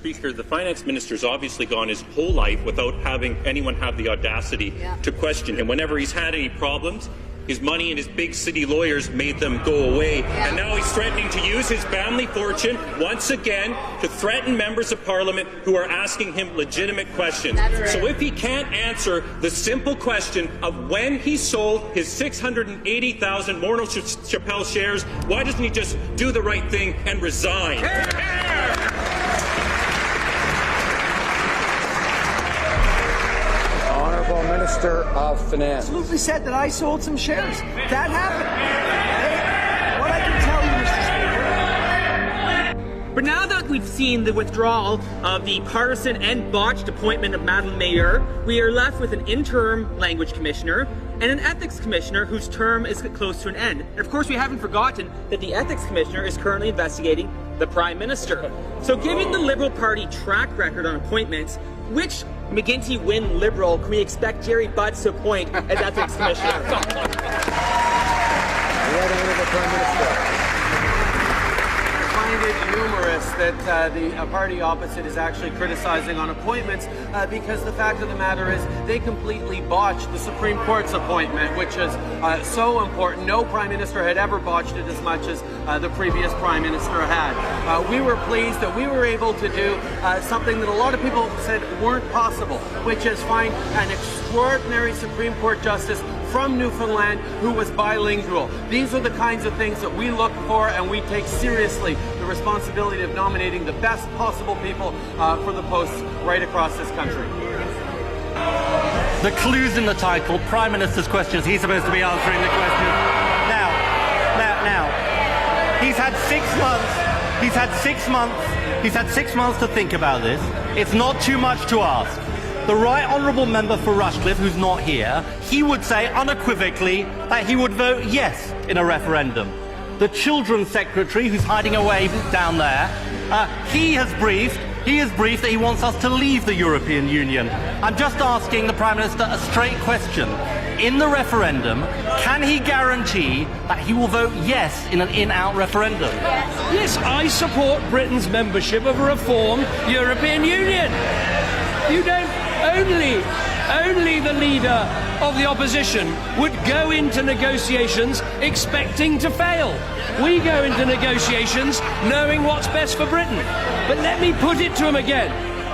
Speaker, the Finance Minister's obviously gone his whole life without having anyone have the audacity to question him. Whenever he's had any problems, his money and his big city lawyers made them go away. And now he's threatening to use his family fortune once again to threaten members of Parliament who are asking him legitimate questions. So if he can't answer the simple question of when he sold his 680,000 Morneau Chappelle shares, why doesn't he just do the right thing and resign? Honourable Minister of Finance. Absolutely said that I sold some shares. That happened. What I can tell you, Mr. Speaker. But now that we've seen the withdrawal of the partisan and botched appointment of Madeleine Mayer, we are left with an interim language commissioner and an ethics commissioner whose term is close to an end. And of course, we haven't forgotten that the ethics commissioner is currently investigating the Prime Minister. So given the Liberal Party track record on appointments, which McGuinty-Wynne Liberal can we expect Jerry Butts to appoint as ethics commissioner? The Honourable Prime Minister. I find it humorous that the party opposite is actually criticizing on appointments because the fact of the matter is they completely botched the Supreme Court's appointment, which is so important. No Prime Minister had ever botched it as much as the previous Prime Minister had. We were pleased that we were able to do something that a lot of people said weren't possible, which is find an extraordinary Supreme Court justice from Newfoundland who was bilingual. These are the kinds of things that we look for, and we take seriously the responsibility of nominating the best possible people for the posts right across this country. The clue's in the title. Prime Minister's questions. He's supposed to be answering the question. Now. He's had 6 months. He's had 6 months. He's had 6 months to think about this. It's not too much to ask. The Right Honourable Member for Rushcliffe, who's not here, he would say unequivocally that he would vote yes in a referendum. The Children's Secretary, who's hiding away down there, he has briefed that he wants us to leave the European Union. I'm just asking the Prime Minister a straight question. In the referendum, can he guarantee that he will vote yes in an in-out referendum? Yes, I support Britain's membership of a reformed European Union. You don't only the leader of the opposition would go into negotiations expecting to fail. We go into negotiations knowing what's best for Britain. But let me put it to him again.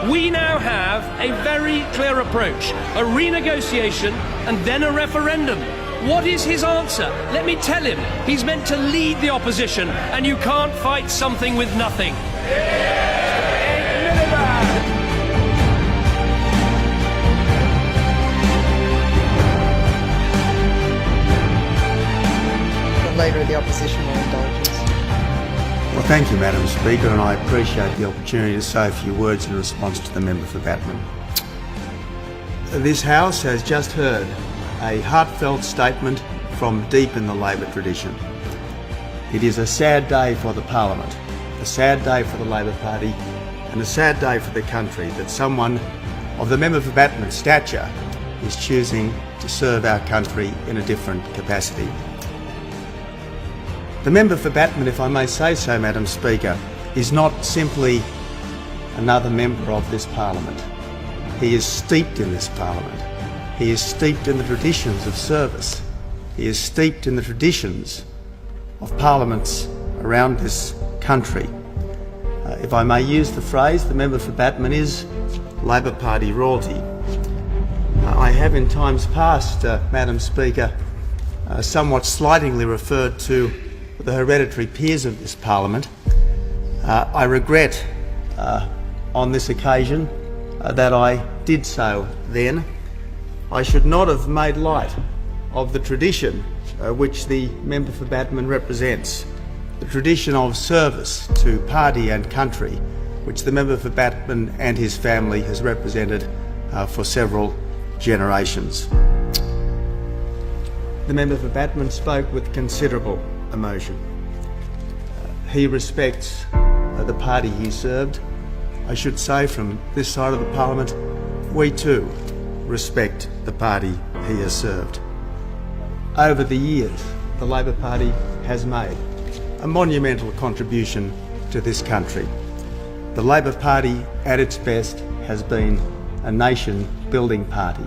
We now have a very clear approach, a renegotiation and then a referendum. What is his answer? Let me tell him. He's meant to lead the opposition, and you can't fight something with nothing. Leader of the Opposition will indulge us. Well, thank you, Madam Speaker, and I appreciate the opportunity to say a few words in response to the member for Batman. This House has just heard a heartfelt statement from deep in the Labor tradition. It is a sad day for the Parliament, a sad day for the Labor Party, and a sad day for the country that someone of the member for Batman's stature is choosing to serve our country in a different capacity. The member for Batman, if I may say so, Madam Speaker, is not simply another member of this Parliament. He is steeped in this Parliament. He is steeped in the traditions of service. He is steeped in the traditions of parliaments around this country. If I may use the phrase, the member for Batman is Labor Party royalty. I have in times past, Madam Speaker, somewhat slightingly referred to the hereditary peers of this Parliament. I regret on this occasion that I did so then. I should not have made light of the tradition which the member for Batman represents, the tradition of service to party and country which the member for Batman and his family has represented for several generations. The member for Batman spoke with considerable emotion. He respects the party he served. I should say from this side of the Parliament, we too respect the party he has served. Over the years, the Labor Party has made a monumental contribution to this country. The Labor Party, at its best, has been a nation-building party,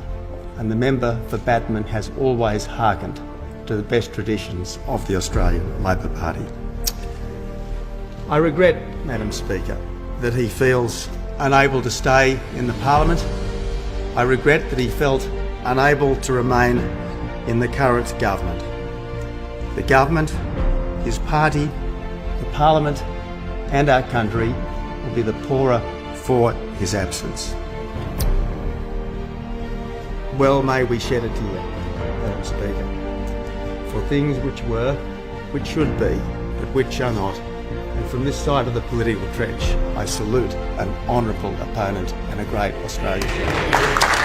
and the member for Batman has always hearkened to the best traditions of the Australian Labor Party. I regret, Madam Speaker, that he feels unable to stay in the Parliament. I regret that he felt unable to remain in the current government. The government, his party, the Parliament and our country will be the poorer for his absence. Well may we shed a tear, Madam Speaker, for things which were, which should be, but which are not. And from this side of the political trench, I salute an honourable opponent and a great Australian.